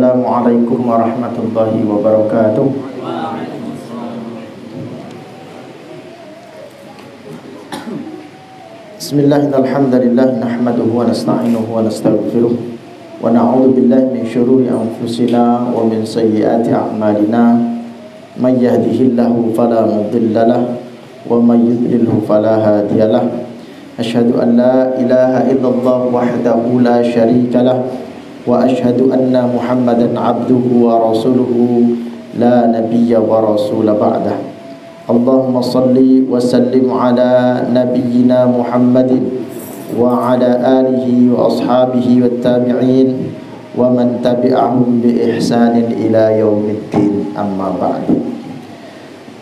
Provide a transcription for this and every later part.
Assalamualaikum warahmatullahi wabarakatuh. Bismillahirrahmanirrahim. Nahmaduhu wa nasta'inuhu wa nastaghfiruh wa na'udzu billahi min syururi anfusina wa min sayyiati a'malina. May yahdihillahu fala mudilla lahu wa may yudlilhu fala hadiya lahu. Asyhadu an la ilaha illallah wahdahu la syarika lahu wa asyhadu anna Muhammadan abduhu wa rasuluhu la nabiyya wa rasula ba'dah. Allahumma salli wa sallim ala nabiyyina Muhammadin wa ala alihi wa ashabihi wat tabi'in wa man tabi'ahum bi ihsanin ila yaumiddin, amma ba'du.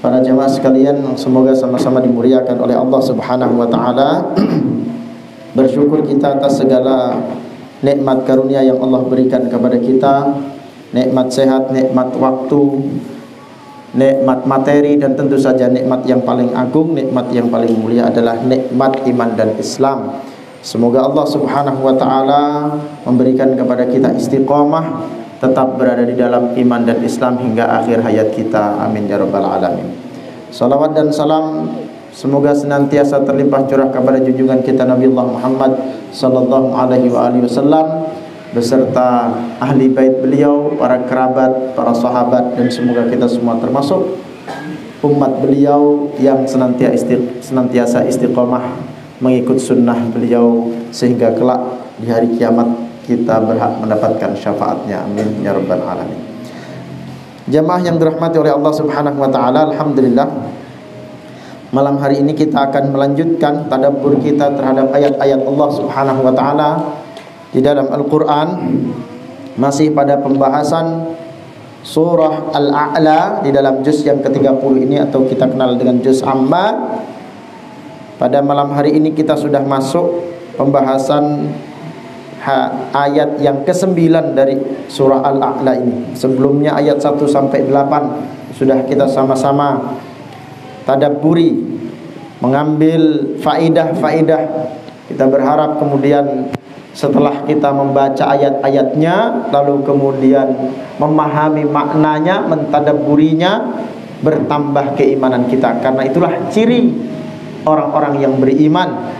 Para jamaah sekalian, semoga sama-sama dimuliakan oleh Allah Subhanahu wa taala. Bersyukur kita atas segala nikmat karunia yang Allah berikan kepada kita, nikmat sehat, nikmat waktu, nikmat materi, dan tentu saja nikmat yang paling agung, nikmat yang paling mulia adalah nikmat iman dan Islam. Semoga Allah Subhanahu wa taala memberikan kepada kita istiqomah, tetap berada di dalam iman dan Islam hingga akhir hayat kita. Amin ya rabbal alamin. Salawat dan salam semoga senantiasa terlimpah curah kepada junjungan kita Nabi Allah Muhammad sallallahu alaihi wasallam beserta ahli bait beliau, para kerabat, para sahabat, dan semoga kita semua termasuk umat beliau yang senantiasa istiqomah mengikut sunnah beliau sehingga kelak di hari kiamat kita berhak mendapatkan syafaatnya. Amin ya rabbal alamin. Jamaah yang dirahmati oleh Allah Subhanahu wa taala, alhamdulillah malam hari ini kita akan melanjutkan tadabbur kita terhadap ayat-ayat Allah Subhanahu wa taala di dalam Al-Qur'an, masih pada pembahasan surah Al-A'la di dalam juz yang ke-30 ini atau kita kenal dengan juz Amma. Pada malam hari ini kita sudah masuk pembahasan ayat yang ke-9 dari surah Al-A'la ini. Sebelumnya ayat 1 sampai 8 sudah kita sama-sama tadabburi, mengambil faidah-faidah. Kita berharap kemudian setelah kita membaca ayat-ayatnya, lalu kemudian memahami maknanya, mentadabburinya, bertambah keimanan kita. Karena itulah ciri orang-orang yang beriman,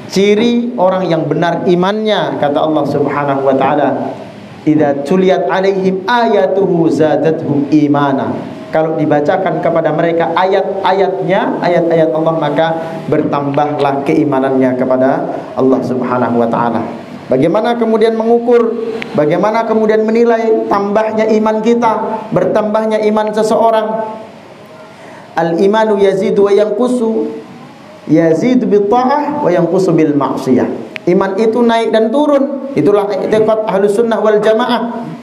ciri orang yang benar imannya. Kata Allah Subhanahu wa taala, "Idza tuliyat 'alaihim ayatuhu zadatuhum imana." Kalau dibacakan kepada mereka ayat-ayatnya, ayat-ayat Allah, maka bertambahlah keimanannya kepada Allah Subhanahu wa taala. Bagaimana kemudian mengukur, bagaimana kemudian menilai tambahnya iman kita, bertambahnya iman seseorang? Al-imanu yazidu wa yanqusu, yazidu bil ta'ah wa yanqusu bil ma'siyah. Iman itu naik dan turun. Itulah i'tiqad Ahlus Sunnah wal Jamaah.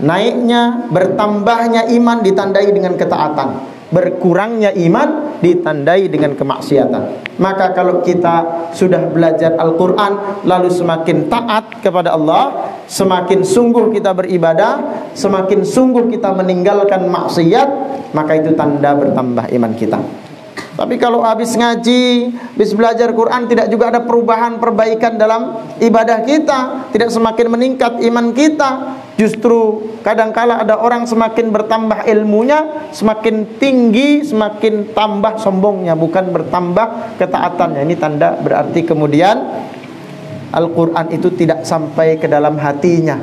Naiknya, bertambahnya iman ditandai dengan ketaatan, berkurangnya iman ditandai dengan kemaksiatan. Maka kalau kita sudah belajar Al-Quran lalu semakin taat kepada Allah, semakin sungguh kita beribadah, semakin sungguh kita meninggalkan maksiat, maka itu tanda bertambah iman kita. Tapi kalau habis ngaji, habis belajar Quran, tidak juga ada perubahan, perbaikan dalam ibadah kita, tidak semakin meningkat iman kita. Justru kadangkala ada orang semakin bertambah ilmunya, semakin tinggi, semakin tambah sombongnya, bukan bertambah ketaatannya. Ini tanda berarti kemudian Al-Quran itu tidak sampai ke dalam hatinya.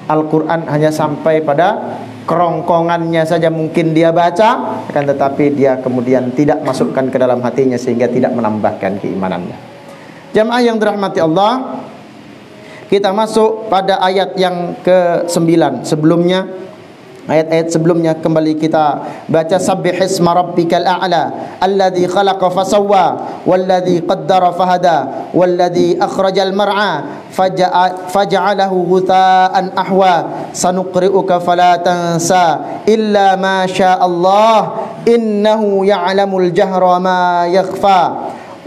Al-Quran hanya sampai pada kerongkongannya saja mungkin dia baca, akan tetapi dia kemudian tidak masukkan ke dalam hatinya sehingga tidak menambahkan keimanannya. Jamaah yang dirahmati Allah, kita masuk pada ayat yang ke-9. Sebelumnya, ayat-ayat sebelumnya kembali kita baca, Sabbihisma rabbikal a'la alladzi khalaqa fasawwa walladzi qaddara fahada walladzi akhrajal mar'a faja'alahu ghutha'an ahwa sanuqri'uka fala tansa illa ma sya'allah innahu ya'lamul jahra ma yakhfa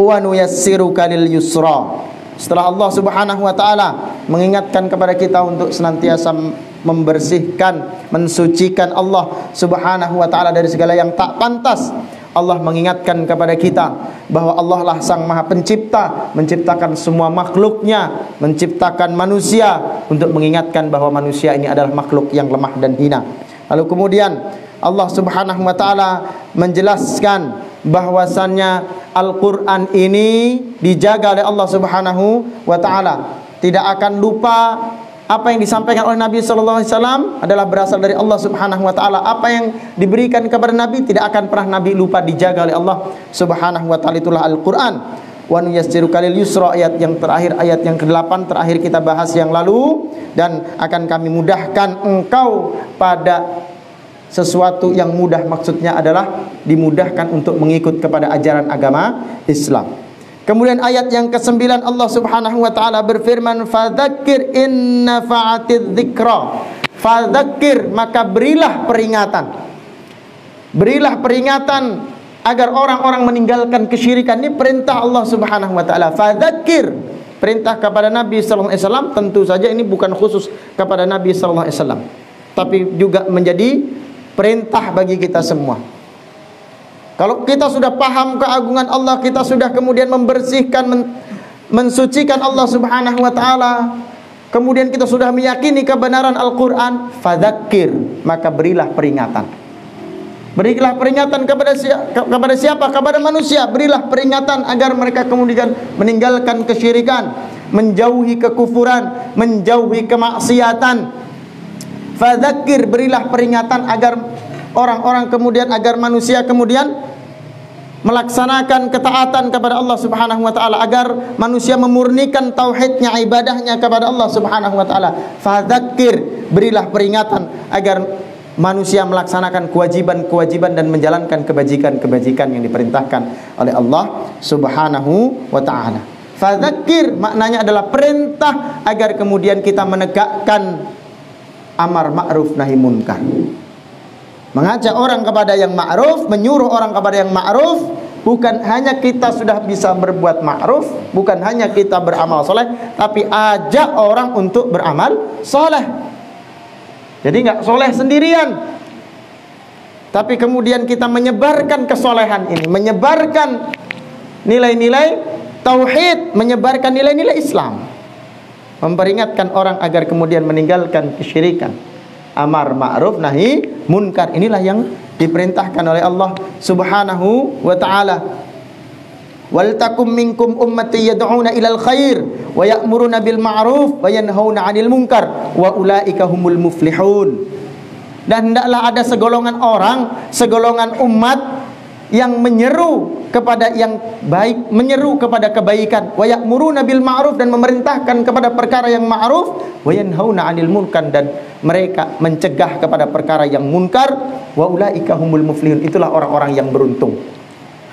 wa nuyassiruka lil yusra. Setelah Allah Subhanahu wa taala mengingatkan kepada kita untuk senantiasa membersihkan, mensucikan Allah Subhanahu wa taala dari segala yang tak pantas, Allah mengingatkan kepada kita bahwa Allah lah Sang Maha Pencipta, menciptakan semua makhluknya, menciptakan manusia, untuk mengingatkan bahwa manusia ini adalah makhluk yang lemah dan hina. Lalu kemudian Allah Subhanahu wa taala menjelaskan bahwasannya Al-Qur'an ini dijaga oleh Allah Subhanahu wa taala. Tidak akan lupa. Apa yang disampaikan oleh Nabi sallallahu alaihi wasallam adalah berasal dari Allah Subhanahu wa taala. Apa yang diberikan kepada Nabi tidak akan pernah Nabi lupa, dijaga oleh Allah Subhanahu wa taala. Itulah Al-Qur'an. Wa nuyassiruka lil yusra, ayat yang terakhir, ayat yang ke-8 terakhir kita bahas yang lalu, dan akan kami mudahkan engkau pada sesuatu yang mudah, maksudnya adalah dimudahkan untuk mengikut kepada ajaran agama Islam. Kemudian ayat yang ke-9 Allah Subhanahu wa taala berfirman, fadzakir in nafa'atidz dzikra. Fadzakir, maka berilah peringatan. Berilah peringatan agar orang-orang meninggalkan kesyirikan. Ini perintah Allah Subhanahu wa taala. Fadzakir, perintah kepada Nabi sallallahu alaihi wasallam. Tentu saja ini bukan khusus kepada Nabi sallallahu alaihi wasallam, tapi juga menjadi perintah bagi kita semua. Kalau kita sudah paham keagungan Allah, kita sudah kemudian membersihkan, mensucikan Allah Subhanahu wa taala, kemudian kita sudah meyakini kebenaran Al-Qur'an, fadzakir, maka berilah peringatan. Berilah peringatan kepada siapa? Kepada manusia. Berilah peringatan agar mereka kemudian meninggalkan kesyirikan, menjauhi kekufuran, menjauhi kemaksiatan. Fadzakir, berilah peringatan agar orang-orang kemudian, agar manusia kemudian melaksanakan ketaatan kepada Allah Subhanahu wa taala, agar manusia memurnikan tauhidnya, ibadahnya kepada Allah Subhanahu wa taala. Fadzakir, berilah peringatan agar manusia melaksanakan kewajiban-kewajiban dan menjalankan kebajikan-kebajikan yang diperintahkan oleh Allah Subhanahu wa taala. Fadzakir maknanya adalah perintah agar kemudian kita menegakkan amar ma'ruf nahi munkar. Mengajak orang kepada yang ma'ruf, menyuruh orang kepada yang ma'ruf. Bukan hanya kita sudah bisa berbuat ma'ruf, bukan hanya kita beramal soleh, tapi ajak orang untuk beramal soleh. Jadi nggak soleh sendirian, tapi kemudian kita menyebarkan kesolehan ini, menyebarkan nilai-nilai tauhid, menyebarkan nilai-nilai Islam, memperingatkan orang agar kemudian meninggalkan kesyirikan. Amar ma'ruf nahi munkar, inilah yang diperintahkan oleh Allah Subhanahu wa taala. Wal takum minkum ummati yad'una ilal khair wa ya'muruna bil ma'ruf wa yanhauna 'anil munkar wa ulaika humul muflihun. Dan hendaklah ada segolongan orang, segolongan umat yang menyeru kepada yang baik, menyeru kepada kebaikan, wa ya'muruna bil ma'ruf, dan memerintahkan kepada perkara yang ma'ruf, wa yanhauna 'anil munkar, dan mereka mencegah kepada perkara yang munkar, wa ulaika humul muflihun. Itulah orang-orang yang beruntung.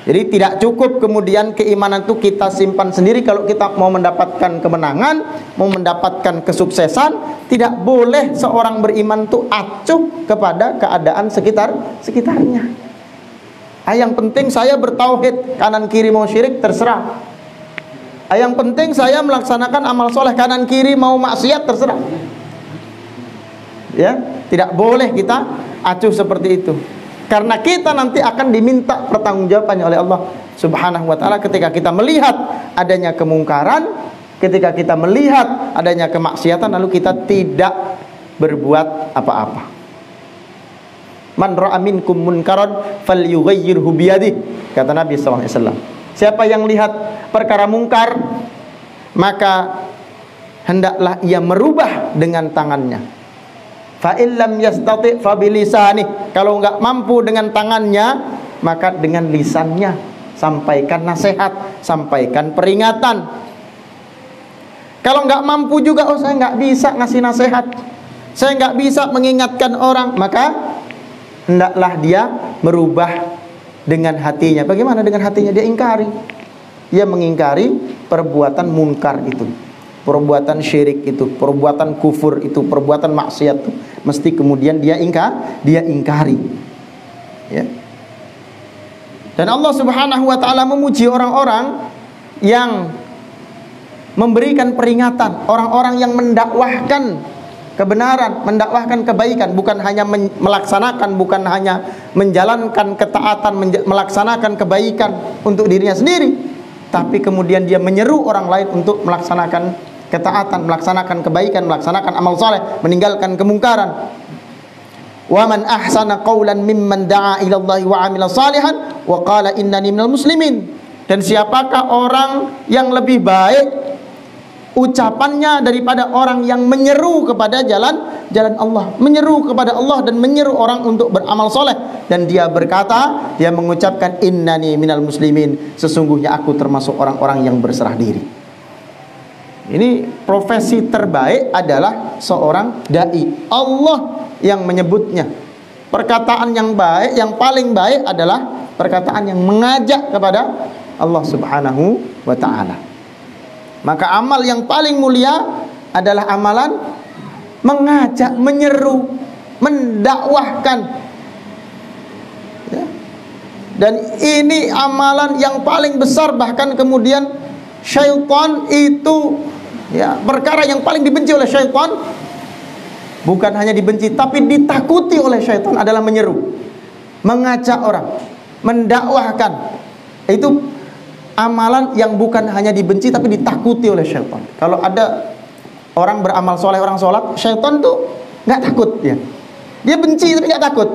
Jadi tidak cukup kemudian keimanan itu kita simpan sendiri. Kalau kita mau mendapatkan kemenangan, mau mendapatkan kesuksesan, tidak boleh seorang beriman itu acuh kepada keadaan sekitarnya. Yang penting saya bertauhid, kanan kiri mau syirik terserah. Yang penting saya melaksanakan amal soleh, kanan kiri mau maksiat terserah. Ya, tidak boleh kita acuh seperti itu. Karena kita nanti akan diminta pertanggungjawabannya oleh Allah Subhanahu wa taala ketika kita melihat adanya kemungkaran, ketika kita melihat adanya kemaksiatan lalu kita tidak berbuat apa-apa. Man ra'a minkum munkaran falyughayyirhu biyadihi, kata Nabi sallallahu alaihi wasallam. Siapa yang lihat perkara mungkar, maka hendaklah ia merubah dengan tangannya. Fa illam yastati' fa bilisanihi, kalau enggak mampu dengan tangannya, maka dengan lisannya. Sampaikan nasihat, sampaikan peringatan. Kalau enggak mampu juga, oh saya enggak bisa ngasih nasihat, saya enggak bisa mengingatkan orang, maka hendaklah dia merubah dengan hatinya. Bagaimana dengan hatinya? Dia ingkari. Dia mengingkari perbuatan munkar itu, perbuatan syirik itu, perbuatan kufur itu, perbuatan maksiat itu. Mesti kemudian dia ingkari. Ya. Dan Allah Subhanahu wa taala memuji orang-orang yang memberikan peringatan, orang-orang yang mendakwahkan kebenaran, mendakwahkan kebaikan, bukan hanya melaksanakan, bukan hanya menjalankan ketaatan, melaksanakan kebaikan untuk dirinya sendiri, tapi kemudian dia menyeru orang lain untuk melaksanakan ketaatan, melaksanakan kebaikan, melaksanakan amal saleh, meninggalkan kemungkaran. Wa man ahsana qawlan mimman da'a ila Allah wa 'amila salihan wa qala innani minal muslimin. Dan siapakah orang yang lebih baik ucapannya daripada orang yang menyeru kepada jalan Allah, menyeru kepada Allah dan menyeru orang untuk beramal soleh, dan dia berkata, dia mengucapkan innani minal muslimin, sesungguhnya aku termasuk orang-orang yang berserah diri. Ini profesi terbaik adalah seorang dai. Allah yang menyebutnya. Perkataan yang baik, yang paling baik adalah perkataan yang mengajak kepada Allah Subhanahu wa ta'ala. Maka amal yang paling mulia adalah amalan mengajak, menyeru, mendakwahkan, ya. Dan ini amalan yang paling besar. Bahkan kemudian syaitan itu, ya, perkara yang paling dibenci oleh syaitan, bukan hanya dibenci tapi ditakuti oleh syaitan, adalah menyeru, mengajak orang, mendakwahkan. Itu amalan yang bukan hanya dibenci tapi ditakuti oleh syaitan. Kalau ada orang beramal soleh, orang sholat, syaitan tuh nggak takut, ya. Dia benci tapi nggak takut.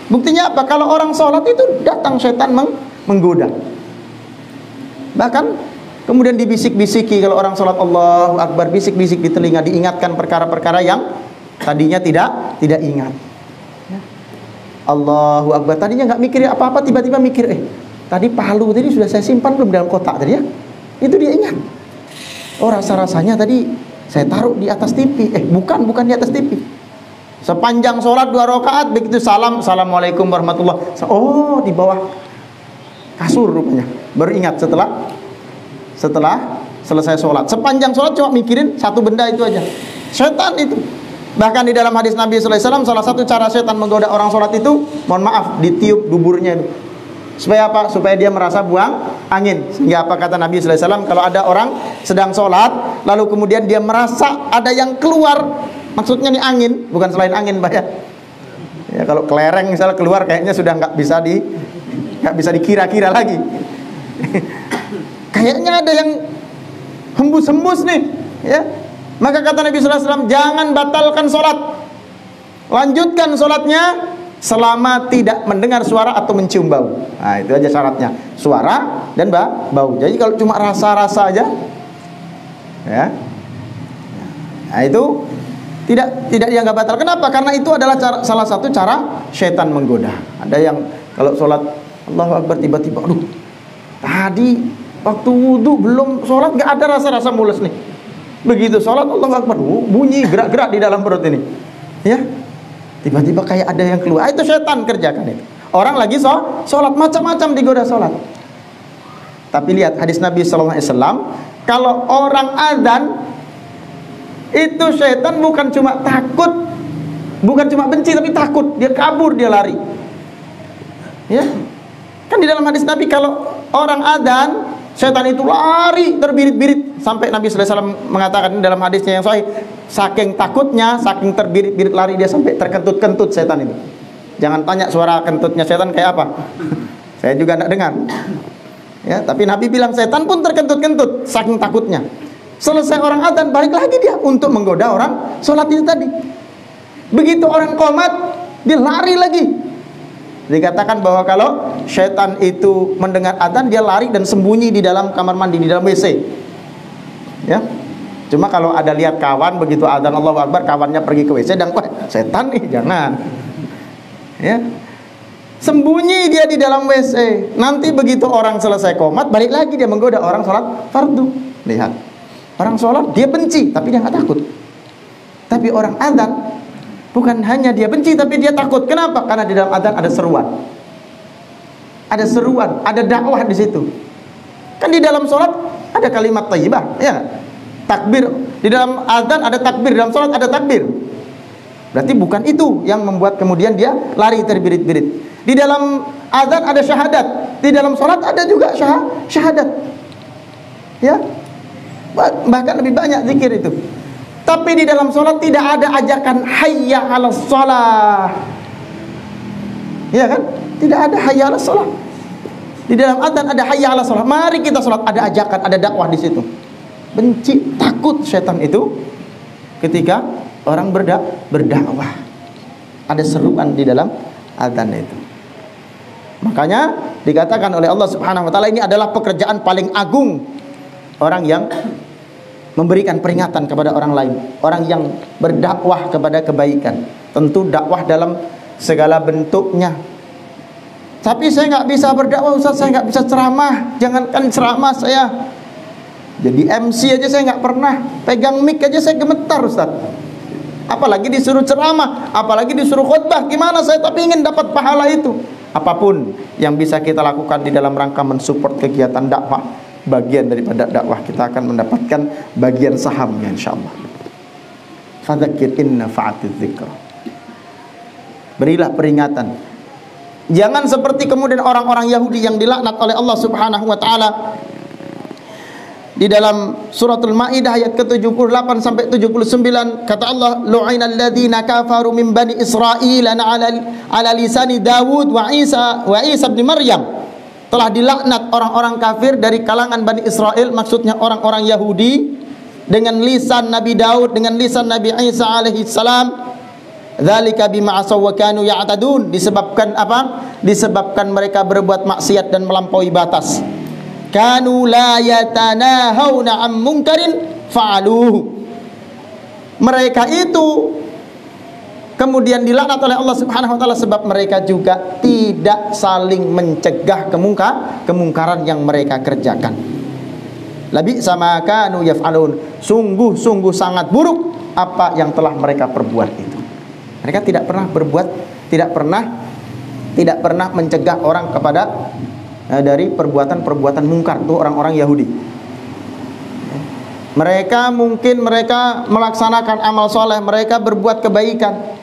Buktinya apa? Kalau orang sholat itu datang syaitan menggoda. Bahkan kemudian dibisik-bisiki kalau orang sholat, Allahu Akbar, bisik-bisik di telinga, diingatkan perkara-perkara yang tadinya tidak ingat. Ya. Allahu Akbar, tadinya nggak mikir apa-apa, tiba-tiba mikir, tadi palu tadi sudah saya simpan belum dalam kotak tadi, ya? Itu dia ingat. Oh, rasa-rasanya tadi saya taruh di atas TV. Bukan di atas TV. Sepanjang sholat 2 rakaat, begitu salam, assalamualaikum warahmatullah. Oh, di bawah kasur rupanya. Baru ingat setelah selesai sholat. Sepanjang sholat cuma mikirin satu benda itu aja. Setan itu. Bahkan di dalam hadis Nabi sallallahu alaihi wasallam, salah satu cara setan menggoda orang sholat itu, mohon maaf, ditiup duburnya itu. Supaya apa? Supaya dia merasa buang angin. Sehingga apa kata Nabi sallallahu alaihi wasallam, kalau ada orang sedang sholat lalu kemudian dia merasa ada yang keluar, maksudnya nih angin, bukan selain angin, Pak, ya. Ya, kalau kelereng misalnya keluar, kayaknya sudah nggak bisa dikira-kira lagi. Kayaknya ada yang hembus-hembus nih, ya. Maka kata Nabi sallallahu alaihi wasallam, jangan batalkan sholat, lanjutkan sholatnya selama tidak mendengar suara atau mencium bau. Nah, itu aja syaratnya, suara dan bau. Jadi kalau cuma rasa-rasa aja, ya, nah itu tidak dianggap batal. Kenapa? Karena itu adalah salah satu cara syaitan menggoda. Ada yang kalau sholat Allahu Akbar, tiba-tiba, aduh, tadi waktu wudhu belum sholat nggak ada rasa-rasa mules nih. Begitu sholat Allahu Akbar, bunyi gerak-gerak di dalam perut ini, ya. Tiba-tiba kayak ada yang keluar. Itu setan kerjakan itu. Orang lagi sholat, macam-macam digoda sholat. Tapi lihat hadis Nabi sallallahu alaihi wasallam, kalau orang azan itu setan bukan cuma takut, bukan cuma benci, tapi takut. Dia kabur, dia lari. Ya. Kan di dalam hadis Nabi kalau orang azan, setan itu lari terbirit-birit, sampai Nabi sallallahu alaihi wasallam mengatakan dalam hadisnya yang sahih, saking takutnya, saking terbirit-birit lari dia sampai terkentut-kentut setan itu. Jangan tanya suara kentutnya setan kayak apa. Saya juga tidak dengar. Ya, tapi Nabi bilang setan pun terkentut-kentut saking takutnya. Selesai orang azan, balik lagi dia untuk menggoda orang sholat itu tadi. Begitu orang qomat, dia lari lagi. Dikatakan bahwa kalau setan itu mendengar azan, dia lari dan sembunyi di dalam kamar mandi, di dalam WC. Ya. Cuma kalau ada lihat kawan begitu azan Allahu Akbar, kawannya pergi ke WC dan wah, setan nih, jangan. Ya. Sembunyi dia di dalam WC. Nanti begitu orang selesai qomat, balik lagi dia menggoda orang sholat fardu. Lihat. Orang sholat dia benci, tapi dia nggak takut. Tapi orang azan bukan hanya dia benci, tapi dia takut. Kenapa? Karena di dalam azan ada seruan. Ada seruan, ada dakwah di situ. Kan di dalam sholat ada kalimat thayyibah, ya. Takbir, di dalam azan ada takbir, dalam sholat ada takbir. Berarti bukan itu yang membuat kemudian dia lari terbirit-birit. Di dalam azan ada syahadat, di dalam sholat ada juga syahadat. Ya, bahkan lebih banyak zikir itu. Tapi di dalam sholat tidak ada ajakan hayya 'alas shalah. Iya kan? Tidak ada hayya 'alas shalah. Di dalam adzan ada hayya 'alas shalah. Mari kita salat, ada ajakan, ada dakwah di situ. Benci, takut setan itu ketika orang berdakwah. Ada seruan di dalam adzan itu. Makanya dikatakan oleh Allah Subhanahu wa taala, ini adalah pekerjaan paling agung orang yang memberikan peringatan kepada orang lain, orang yang berdakwah kepada kebaikan. Tentu dakwah dalam segala bentuknya. Tapi saya nggak bisa berdakwah, Ustaz, saya nggak bisa ceramah. Jangankan ceramah, saya jadi MC aja saya nggak pernah. Pegang mic aja saya gemetar, Ustaz. Apalagi disuruh ceramah, apalagi disuruh khutbah. Gimana saya tapi ingin dapat pahala itu. Apapun yang bisa kita lakukan di dalam rangka mensupport kegiatan dakwah, bagian daripada dakwah, kita akan mendapatkan bagian sahamnya insyaallah. Fadzakir in nafa'atiz dzikra. Berilah peringatan. Jangan seperti kemudian orang-orang Yahudi yang dilaknat oleh Allah Subhanahu wa taala. Di dalam suratul Maidah ayat ke-78 sampai 79 kata Allah, lu'inal ladzina kafaru min bani Israil ala lisani Dawud wa Isa bin Maryam. Telah dilaknat orang-orang kafir dari kalangan Bani Israel, maksudnya orang-orang Yahudi, dengan lisan Nabi Daud, dengan lisan Nabi Isa alaihi salam. Dzalika bima asaw wa kanu ya'tadun. Disebabkan apa? Disebabkan mereka berbuat maksiat dan melampaui batas. Kanu la yatanahawna am munkarin fa'aluhu. Mereka itu kemudian dilaknat oleh Allah Subhanahu wa taala sebab mereka juga tidak saling mencegah kemungkaran yang mereka kerjakan. Labi sama kanu yaf'alun. Sungguh-sungguh sangat buruk apa yang telah mereka perbuat itu. Mereka tidak pernah berbuat, tidak pernah mencegah orang kepada dari perbuatan-perbuatan mungkar. Itu orang-orang Yahudi. Mereka melaksanakan amal soleh, mereka berbuat kebaikan.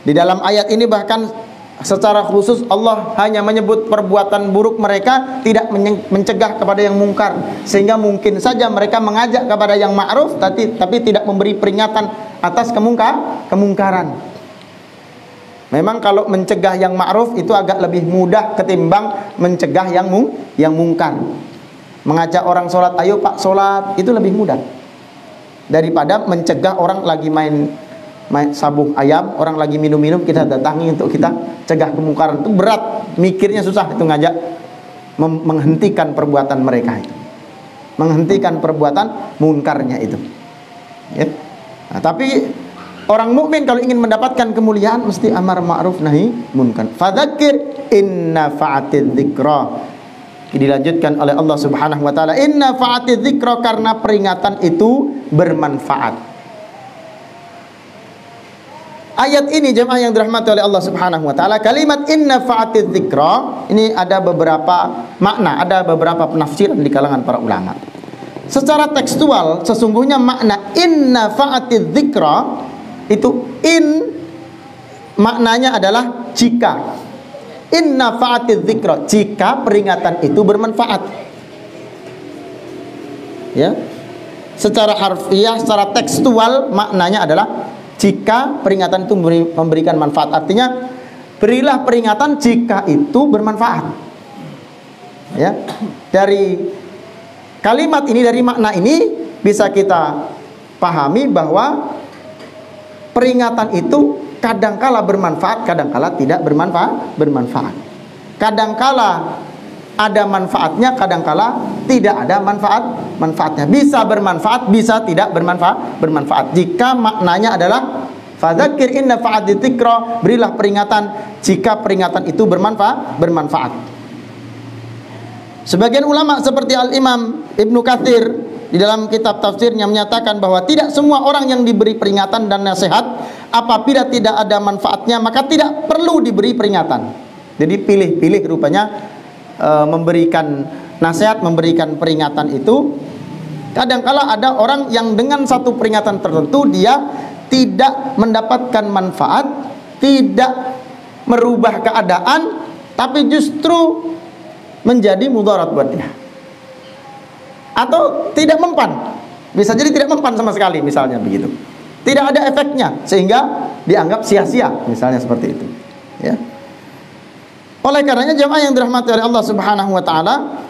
Di dalam ayat ini bahkan secara khusus Allah hanya menyebut perbuatan buruk mereka, tidak mencegah kepada yang mungkar. Sehingga mungkin saja mereka mengajak kepada yang ma'ruf tapi tidak memberi peringatan atas kemungkaran. Memang kalau mencegah yang ma'ruf itu agak lebih mudah ketimbang mencegah yang mungkar. Mengajak orang sholat, ayo pak sholat, itu lebih mudah daripada mencegah orang lagi main sabung ayam, orang lagi minum-minum, kita datangi untuk kita cegah kemungkaran. Itu berat, mikirnya susah itu ngajak menghentikan perbuatan mereka itu, menghentikan perbuatan mungkarnya itu ya. Nah, tapi orang mukmin kalau ingin mendapatkan kemuliaan mesti amar ma'ruf nahi munkar. Fadzakir inna fa'atiz dzikra. Dilanjutkan oleh Allah Subhanahu wa taala, inna fa'atiz dzikra, karena peringatan itu bermanfaat. Ayat ini jemaah yang dirahmati oleh Allah Subhanahu wa taala, kalimat inna fa'atiz dzikra ini ada beberapa makna, ada beberapa penafsiran di kalangan para ulama. Secara tekstual sesungguhnya makna inna fa'atiz dzikra itu maknanya adalah jika. Inna fa'atiz dzikra, jika peringatan itu bermanfaat. Ya. Secara harfiah, secara tekstual maknanya adalah jika peringatan itu memberikan manfaat. Artinya berilah peringatan jika itu bermanfaat. Ya. Dari kalimat ini, dari makna ini bisa kita pahami bahwa peringatan itu kadangkala bermanfaat, kadangkala tidak bermanfaat. Kadangkala ada manfaatnya, kadangkala tidak ada manfaatnya. Bisa bermanfaat, bisa tidak bermanfaat. Jika maknanya adalah fadzakir inna fa'atiz dzikra, berilah peringatan jika peringatan itu bermanfaat. Sebagian ulama seperti Al-Imam Ibnu Katsir di dalam kitab tafsirnya menyatakan bahwa tidak semua orang yang diberi peringatan dan nasihat apabila tidak ada manfaatnya maka tidak perlu diberi peringatan. Jadi pilih-pilih rupanya memberikan nasihat, memberikan peringatan itu. Kadang-kala ada orang yang dengan satu peringatan tertentu dia tidak mendapatkan manfaat, tidak merubah keadaan, tapi justru menjadi mudarat buat dia. Atau tidak mempan, bisa jadi tidak mempan sama sekali, misalnya begitu. Tidak ada efeknya sehingga dianggap sia-sia, misalnya seperti itu. Ya. Oleh karenanya jemaah yang dirahmati oleh Allah Subhanahu wa taala,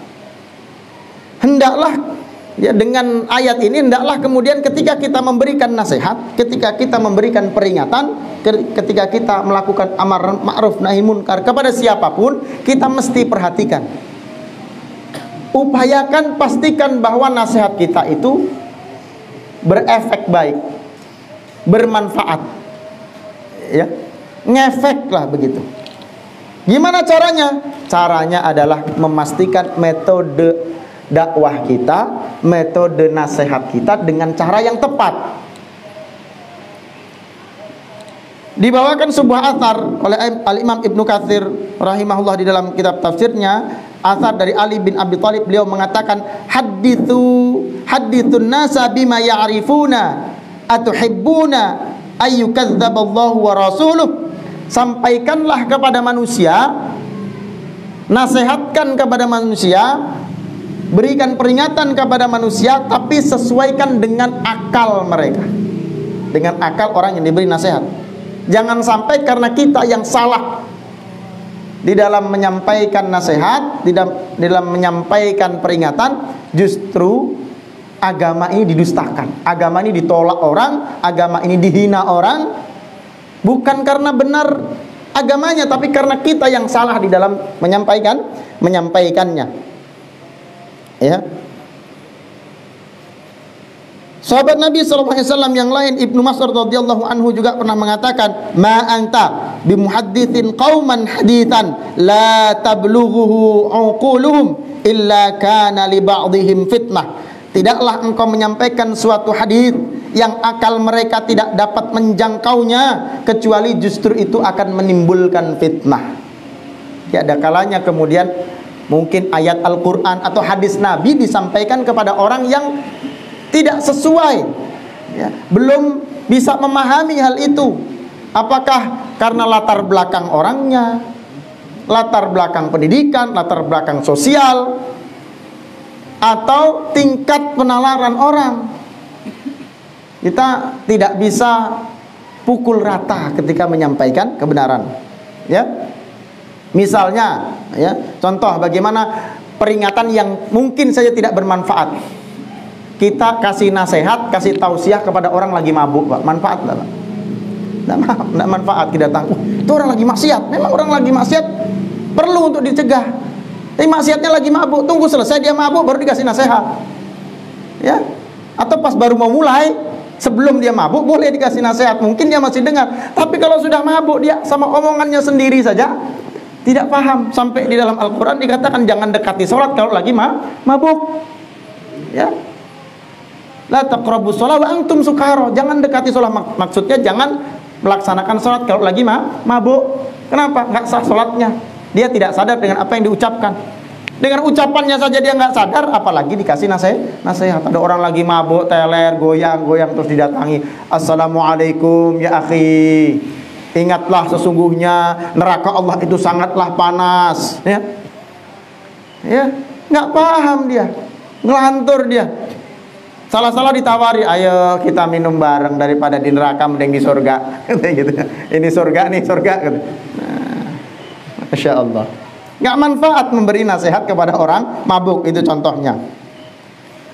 hendaklah ya dengan ayat ini hendaklah kemudian ketika kita memberikan nasihat, ketika kita memberikan peringatan, ketika kita melakukan amar ma'ruf nahi munkar kepada siapapun, kita mesti perhatikan. Upayakan pastikan bahwa nasihat kita itu berefek baik, bermanfaat. Ya, ngefek lah begitu. Gimana caranya? Caranya adalah memastikan metode dakwah kita, metode nasihat kita dengan cara yang tepat. Dibawakan sebuah athar oleh Al-Imam Ibnu Katsir rahimahullah di dalam kitab tafsirnya, athar dari Ali bin Abi Thalib, beliau mengatakan, hadithun nasa bima ya'rifuna atuhibbuna ayyukadzdzaballahu wa rasuluh. Sampaikanlah kepada manusia, nasihatkan kepada manusia, berikan peringatan kepada manusia, tapi sesuaikan dengan akal mereka, dengan akal orang yang diberi nasihat. Jangan sampai karena kita yang salah di dalam menyampaikan nasihat, di dalam menyampaikan peringatan, justru agama ini didustakan, agama ini ditolak orang, agama ini dihina orang. Bukan karena benar agamanya, tapi karena kita yang salah di dalam menyampaikannya. Ya. Sahabat Nabi SAW yang lain, Ibnu Mas'ud radhiyallahu anhu juga pernah mengatakan, ma anta bimuhadditsin qauman haditsan la tablughuhu uquluhum illa kana li ba'dihim fitnah. Tidaklah engkau menyampaikan suatu hadis yang akal mereka tidak dapat menjangkaunya, kecuali justru itu akan menimbulkan fitnah. Ya, ada kalanya kemudian mungkin ayat Al-Quran atau hadis Nabi disampaikan kepada orang yang tidak sesuai, ya, belum bisa memahami hal itu. Apakah karena latar belakang orangnya, latar belakang pendidikan, latar belakang sosial, atau tingkat penalaran orang. Kita tidak bisa pukul rata ketika menyampaikan kebenaran. Ya, misalnya, ya, contoh bagaimana peringatan yang mungkin saja tidak bermanfaat. Kita kasih nasihat, kasih tausiah kepada orang lagi mabuk, Pak. Manfaat nggak, Pak? Nggak manfaat. Kita tahu, itu orang lagi maksiat. Memang orang lagi maksiat perlu untuk dicegah. Tapi maksiatnya lagi mabuk, tunggu selesai dia mabuk baru dikasih nasihat. Ya, atau pas baru mau mulai, sebelum dia mabuk boleh dikasih nasihat, mungkin dia masih dengar. Tapi kalau sudah mabuk, dia sama omongannya sendiri saja tidak paham. Sampai di dalam Al-Quran dikatakan jangan dekati sholat kalau lagi mabuk. Ya, la taqrabus sholat wa antum sukara. Jangan dekati sholat, maksudnya jangan melaksanakan sholat kalau lagi mabuk. Kenapa? Nggak sah sholatnya. Dia tidak sadar dengan apa yang diucapkan. Dengan ucapannya saja dia nggak sadar, apalagi dikasih nasihat. Ada orang lagi mabuk, teler, goyang-goyang, terus didatangi, assalamualaikum ya akhi, ingatlah sesungguhnya neraka Allah itu sangatlah panas. Ya, ya, nggak paham dia, ngelantur dia. Salah-salah ditawari, ayo kita minum bareng daripada di neraka mending di surga. Gitu. Ini surga nih, surga. Gitu. Masya Allah, nggak manfaat memberi nasihat kepada orang mabuk, itu contohnya.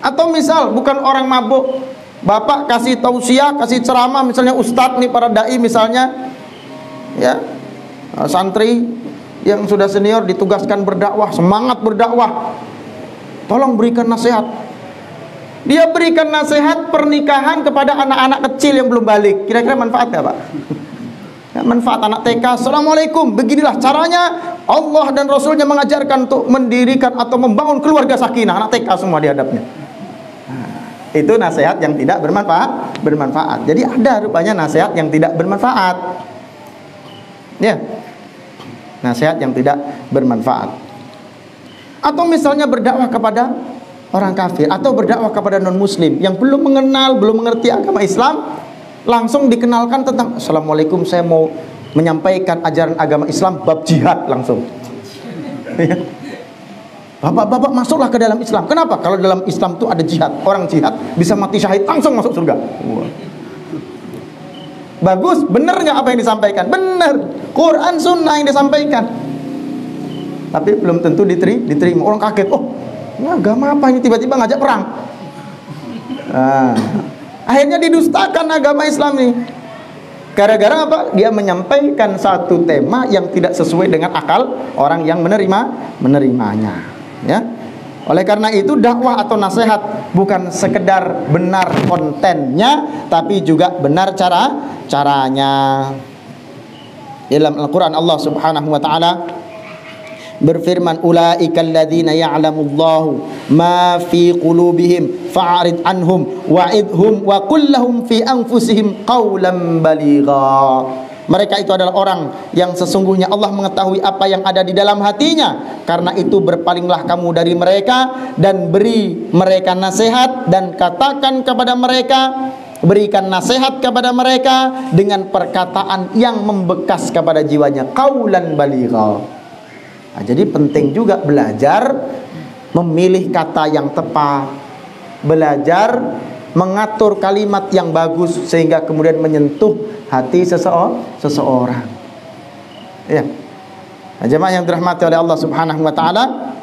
Atau misal bukan orang mabuk, bapak kasih tausiah, kasih ceramah, misalnya ustadz nih, para dai misalnya, ya, santri yang sudah senior ditugaskan berdakwah, semangat berdakwah, tolong berikan nasihat. Dia berikan nasihat pernikahan kepada anak-anak kecil yang belum balik, kira-kira manfaat nggak, Pak? Manfaat. Anak TK, assalamualaikum, beginilah caranya Allah dan Rasulnya mengajarkan untuk mendirikan atau membangun keluarga sakinah. Anak TK semua dihadapnya. Itu nasihat yang tidak bermanfaat. Jadi ada rupanya nasihat yang tidak bermanfaat. Ya, nasihat yang tidak bermanfaat. Atau misalnya berdakwah kepada orang kafir, atau berdakwah kepada non muslim yang belum mengenal, belum mengerti agama Islam, langsung dikenalkan tentang assalamualaikum, saya mau menyampaikan ajaran agama Islam bab jihad langsung. Bapak-bapak masuklah ke dalam Islam. Kenapa? Kalau dalam Islam itu ada jihad, orang jihad bisa mati syahid langsung masuk surga. Bagus, benar nggak apa yang disampaikan? Benar. Quran Sunnah yang disampaikan. tapi belum tentu diterima. Orang kaget, oh ini agama apa ini tiba-tiba ngajak perang. Akhirnya didustakan agama Islam ini. Gara-gara apa? Dia menyampaikan satu tema yang tidak sesuai dengan akal orang yang menerimanya. Ya. Oleh karena itu dakwah atau nasihat bukan sekedar benar kontennya, tapi juga benar caranya. Dalam Al-Quran Allah Subhanahu wa ta'ala berfirman, ulaikal ladzina ya'lamullahu ma fi qulubihim fa'rid anhum wa'idhum wa qul lahum fi anfusihim qawlan baligha. Mereka itu adalah orang yang sesungguhnya Allah mengetahui apa yang ada di dalam hatinya. Karena itu berpalinglah kamu dari mereka dan beri mereka nasihat, dan katakan kepada mereka, berikan nasihat kepada mereka dengan perkataan yang membekas kepada jiwanya, qaulan baligha. Nah, jadi penting juga belajar memilih kata yang tepat, belajar mengatur kalimat yang bagus sehingga kemudian menyentuh hati seseorang. Ya. Nah, jemaah yang dirahmati oleh Allah Subhanahu wa taala,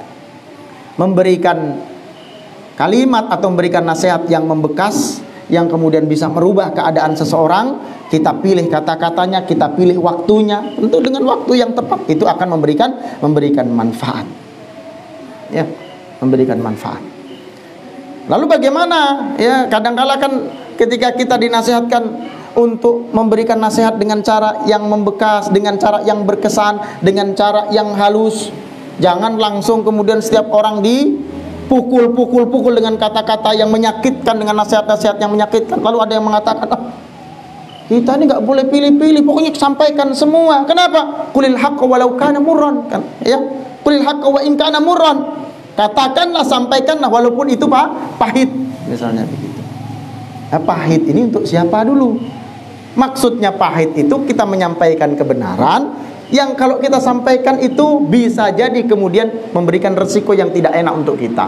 memberikan kalimat atau memberikan nasihat yang membekas, yang kemudian bisa merubah keadaan seseorang, kita pilih kata-katanya, kita pilih waktunya, tentu dengan waktu yang tepat, itu akan memberikan manfaat. Ya, memberikan manfaat. Lalu bagaimana? Ya, kadang-kala kan ketika kita dinasihatkan untuk memberikan nasihat dengan cara yang membekas, dengan cara yang berkesan, dengan cara yang halus. Jangan langsung kemudian setiap orang dipukul dengan kata-kata yang menyakitkan, dengan nasihat-nasihat yang menyakitkan. Lalu ada yang mengatakan, kita ini nggak boleh pilih-pilih, pokoknya sampaikan semua. Kenapa? Qulil haqqa walau kana murran, kan? Ya, qulil haqqa wa in kana murran. Katakanlah, sampaikanlah walaupun itu pahit, misalnya begitu. Nah, pahit ini untuk siapa dulu? Maksudnya pahit itu kita menyampaikan kebenaran yang kalau kita sampaikan itu bisa jadi kemudian memberikan resiko yang tidak enak untuk kita.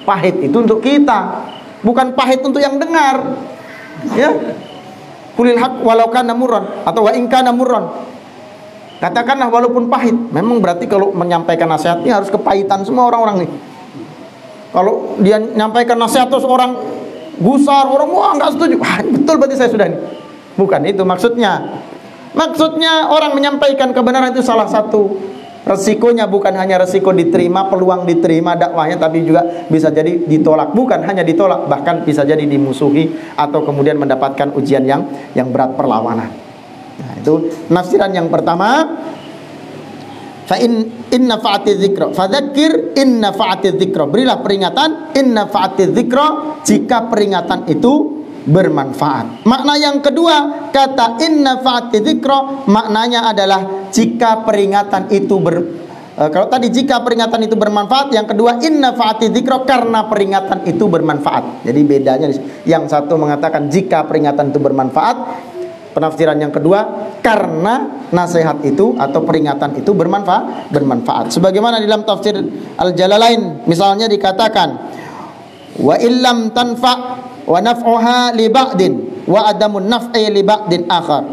Pahit itu untuk kita, bukan pahit untuk yang dengar. Ya, qulil haqq walau kana murran atau wa in kana murran. Katakanlah walaupun pahit. Memang berarti kalau menyampaikan nasihat ini harus kepahitan semua orang-orang nih. Kalau dia menyampaikan nasihat terus orang gusar, orang wah nggak setuju, betul berarti saya sudah ini. Bukan itu maksudnya. Maksudnya orang menyampaikan kebenaran itu salah satu resikonya bukan hanya resiko diterima, peluang diterima dakwahnya, tapi juga bisa jadi ditolak. Bukan hanya ditolak, bahkan bisa jadi dimusuhi atau kemudian mendapatkan ujian yang berat, perlawanan. Nah, itu nafsiran yang pertama. Fa inna fa'ati dzikra fadzakir inna fa'ati dzikra, berilah peringatan, inna fa'ati dzikra, jika peringatan itu bermanfaat. Makna yang kedua, kata inna fa'ati dzikra maknanya adalah jika peringatan itu kalau tadi jika peringatan itu bermanfaat, yang kedua inna fa'ati dzikra karena peringatan itu bermanfaat. Jadi bedanya yang satu mengatakan jika peringatan itu bermanfaat, penafsiran yang kedua karena nasihat itu atau peringatan itu bermanfaat. Sebagaimana dalam tafsir Al-Jalalain misalnya dikatakan, wa illam tanfa wa naf'uha li ba'din wa adamun naf'i li ba'din akhar.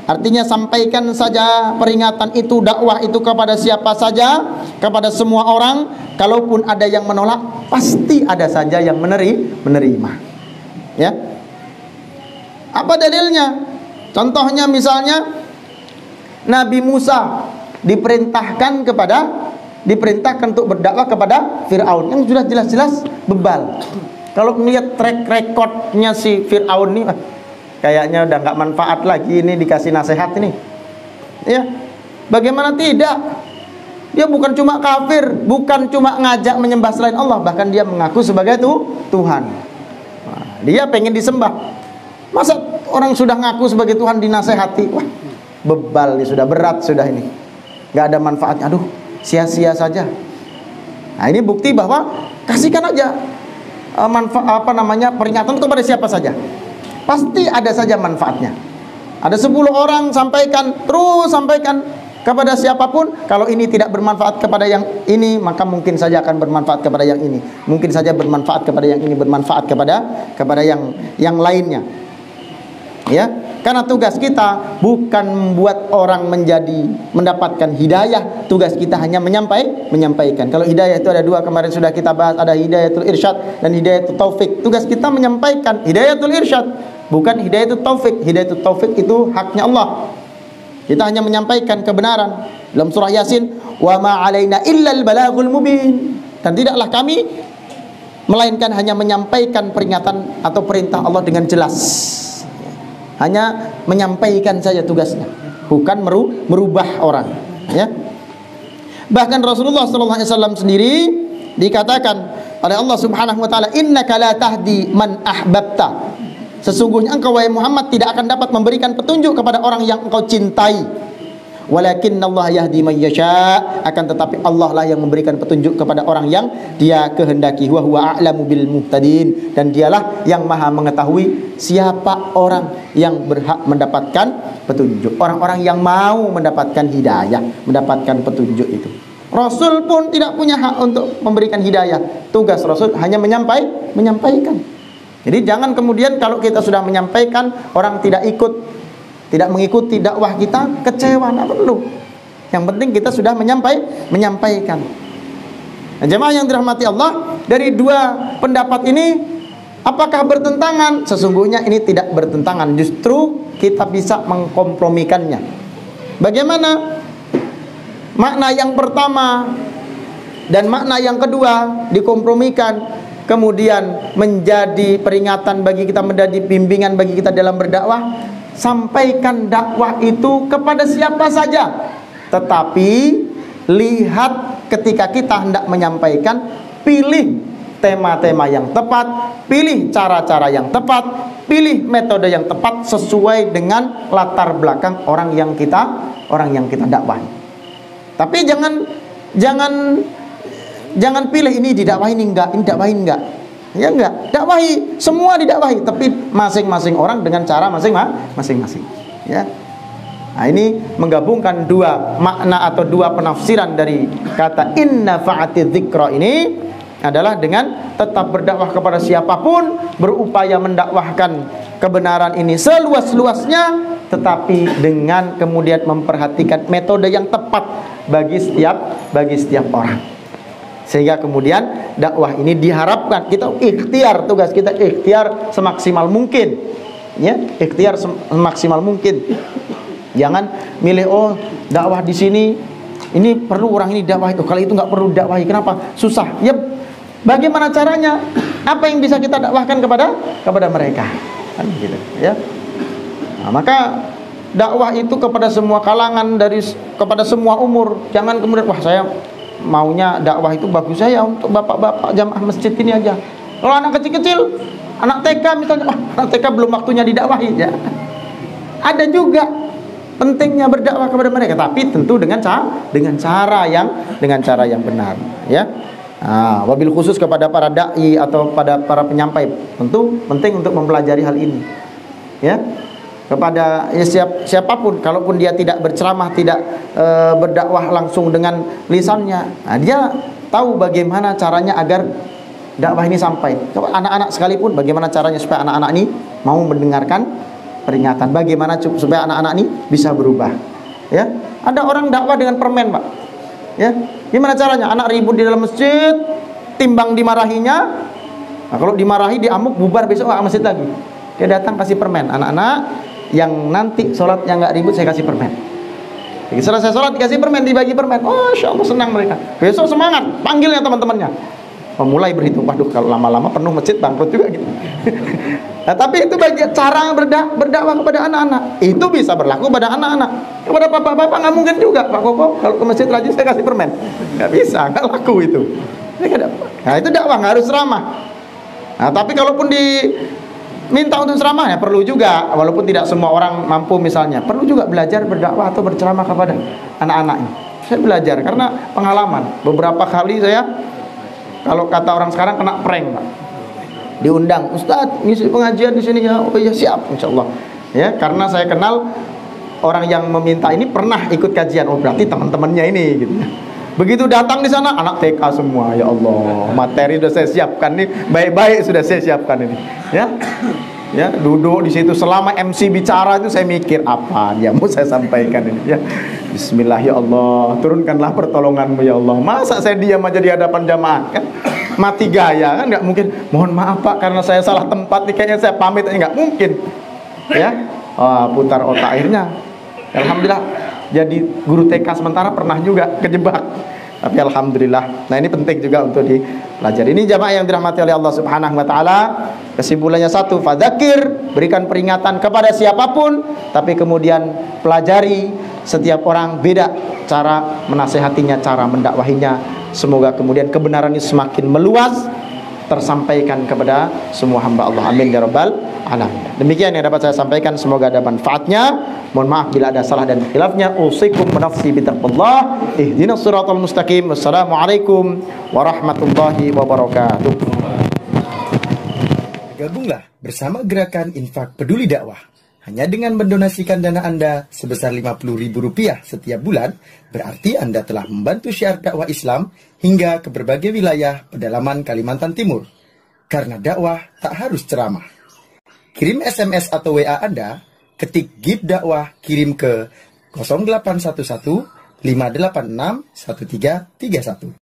Artinya sampaikan saja peringatan itu, dakwah itu kepada siapa saja, kepada semua orang. Kalaupun ada yang menolak, pasti ada saja yang menerima. Ya. Apa dalilnya? Contohnya misalnya Nabi Musa diperintahkan untuk berdakwah kepada Fir'aun yang sudah jelas-jelas bebal. Kalau melihat track recordnya si Fir'aun ini, kayaknya udah nggak manfaat lagi ini dikasih nasihat ini. Ya, bagaimana tidak? Dia bukan cuma kafir, bukan cuma ngajak menyembah selain Allah, bahkan dia mengaku sebagai Tuhan. Nah, dia pengen disembah. Masa orang sudah ngaku sebagai Tuhan dinasehati? Wah, bebal, sudah berat sudah ini. Nggak ada manfaatnya. Aduh, sia-sia saja. Nah, ini bukti bahwa kasihkan aja peringatan itu kepada siapa saja. Pasti ada saja manfaatnya. Ada 10 orang, sampaikan, terus sampaikan kepada siapapun. Kalau ini tidak bermanfaat kepada yang ini, maka mungkin saja akan bermanfaat kepada yang ini. Mungkin saja bermanfaat kepada yang ini, bermanfaat kepada yang lainnya. Ya, Karena tugas kita bukan membuat orang mendapatkan hidayah. Tugas kita hanya menyampaikan. Kalau hidayah itu ada dua, kemarin sudah kita bahas, ada hidayatul irsyad dan hidayatul taufik. Tugas kita menyampaikan hidayatul irsyad, bukan hidayatul taufik. Hidayatul taufik itu haknya Allah. Kita hanya menyampaikan kebenaran. Dalam surah Yasin, wa ma 'alaina illal balaghul mubin. Dan tidaklah kami melainkan hanya menyampaikan peringatan atau perintah Allah dengan jelas. Hanya menyampaikan saja tugasnya, bukan merubah orang, ya. Bahkan Rasulullah SAW sendiri dikatakan oleh Allah Subhanahu wa taala, innaka la tahdi man ahbabta. Sesungguhnya engkau wahai Muhammad tidak akan dapat memberikan petunjuk kepada orang yang engkau cintai. Walakinnallaha yahdi man yasha, akan tetapi Allah lah yang memberikan petunjuk kepada orang yang Dia kehendaki. Wa huwa a'lamu bil muhtadin, dan Dialah yang Maha mengetahui siapa orang yang berhak mendapatkan petunjuk. Orang-orang yang mau mendapatkan hidayah, mendapatkan petunjuk itu. Rasul pun tidak punya hak untuk memberikan hidayah. Tugas Rasul hanya menyampaikan. Jadi jangan kemudian kalau kita sudah menyampaikan orang tidak ikut, tidak mengikuti dakwah kita, kecewa, tidak perlu. Yang penting kita sudah menyampaikan. Nah, jemaah yang dirahmati Allah, dari dua pendapat ini apakah bertentangan? Sesungguhnya ini tidak bertentangan, justru kita bisa mengkompromikannya. Bagaimana? Makna yang pertama dan makna yang kedua dikompromikan, kemudian menjadi peringatan bagi kita, menjadi bimbingan bagi kita dalam berdakwah. Sampaikan dakwah itu kepada siapa saja, tetapi lihat ketika kita hendak menyampaikan, pilih tema-tema yang tepat, pilih cara-cara yang tepat, pilih metode yang tepat sesuai dengan latar belakang orang yang kita dakwahi. Tapi jangan pilih ini didakwahi, ini dakwahi enggak. Ya enggak, dakwahi, semua didakwahi, tapi masing-masing orang dengan cara masing-masing. Ya. Nah, ini menggabungkan dua makna atau dua penafsiran dari kata inna fa'ati dzikra ini adalah dengan tetap berdakwah kepada siapapun, berupaya mendakwahkan kebenaran ini seluas-luasnya, tetapi dengan kemudian memperhatikan metode yang tepat bagi setiap orang. Sehingga kemudian dakwah ini diharapkan kita ikhtiar, tugas kita ikhtiar semaksimal mungkin, ya, ikhtiar semaksimal mungkin. Jangan milih dakwah di sini ini perlu orang ini dakwah itu, kalau itu nggak perlu dakwahi. Kenapa? Susah. Ya, bagaimana caranya? Apa yang bisa kita dakwahkan kepada mereka? Kan gitu, ya. Nah, maka dakwah itu kepada semua kalangan, kepada semua umur. Jangan kemudian saya maunya dakwah itu bagus saya untuk bapak-bapak jamaah masjid ini aja. Kalau anak kecil-kecil, anak TK misalnya, anak TK belum waktunya didakwahi, ya. Ada juga pentingnya berdakwah kepada mereka, tapi tentu dengan cara yang benar, ya. Nah, wabil khusus kepada para dai atau pada para penyampai, tentu penting untuk mempelajari hal ini, ya. Kepada siapapun, kalaupun dia tidak berceramah, tidak berdakwah langsung dengan lisannya, nah, dia tahu bagaimana caranya agar dakwah ini sampai. Anak-anak sekalipun, bagaimana caranya supaya anak-anak ini mau mendengarkan peringatan, bagaimana supaya anak-anak ini bisa berubah, ya. Ada orang dakwah dengan permen, Pak, ya. Gimana caranya? Anak ribut di dalam masjid, timbang dimarahinya, nah, kalau dimarahi diamuk, bubar, besok nggak masjid lagi. Dia datang kasih permen, anak-anak yang nanti sholatnya nggak ribut saya kasih permen. Jadi selesai sholat dikasih permen, dibagi permen. Oh, Masya Allah, senang mereka. Besok semangat, panggilnya teman-temannya. Mulai berhitung, waduh kalau lama-lama penuh masjid bangkrut juga gitu. Nah, tapi itu bagian cara berdakwah kepada anak-anak. Itu bisa berlaku pada anak-anak. Kepada bapak-bapak nggak mungkin juga, Pak Koko kalau ke masjid lagi saya kasih permen. Nggak bisa, nggak laku itu. Nah, itu dakwah, nggak harus ramah. Nah, tapi kalaupun minta untuk ceramah, ya perlu juga, walaupun tidak semua orang mampu misalnya, perlu juga belajar berdakwah atau berceramah kepada anak-anak ini. Saya belajar karena pengalaman. Beberapa kali saya, kalau kata orang sekarang, kena prank, Pak. Diundang, Ustadz ngisi pengajian di sini ya. Oh iya, siap, insyaallah. Ya, karena saya kenal orang yang meminta ini pernah ikut kajian. Oh, berarti teman-temannya ini gitu. Begitu datang di sana, anak TK semua. Ya Allah, materi sudah saya siapkan nih, baik-baik sudah saya siapkan ini, ya. Ya, duduk di situ selama MC bicara itu saya mikir apa dia mau saya sampaikan ini ya. Bismillah ya Allah, turunkanlah pertolonganmu ya Allah. Masa saya diam aja di hadapan jamaah kan? Mati gaya kan nggak mungkin. Mohon maaf Pak karena saya salah tempat nih, kayaknya saya pamit, nggak mungkin. Ya, putar otak akhirnya. Alhamdulillah jadi guru TK sementara pernah juga kejebak. Tapi alhamdulillah. Nah, ini penting juga untuk dipelajari. Ini jamaah yang dirahmati oleh Allah Subhanahu wa taala. Kesimpulannya satu, fadzakir, berikan peringatan kepada siapapun, tapi kemudian pelajari setiap orang beda cara menasehatinya, cara mendakwahinya. Semoga kemudian kebenaran ini semakin meluas tersampaikan kepada semua hamba Allah. Amin ya rabbal alamin. Demikian yang dapat saya sampaikan, semoga ada manfaatnya. Mohon maaf bila ada salah dan khilafnya. Usikum menafsi bitaqwallah. Ihdinas siratal mustaqim. Wassalamualaikum warahmatullahi wabarakatuh. Gabunglah bersama gerakan Infak Peduli Dakwah. Hanya dengan mendonasikan dana Anda sebesar Rp50.000 setiap bulan, berarti Anda telah membantu syiar dakwah Islam hingga ke berbagai wilayah pedalaman Kalimantan Timur. Karena dakwah tak harus ceramah. Kirim SMS atau WA Anda, ketik GIP dakwah, kirim ke 0811 586 1331.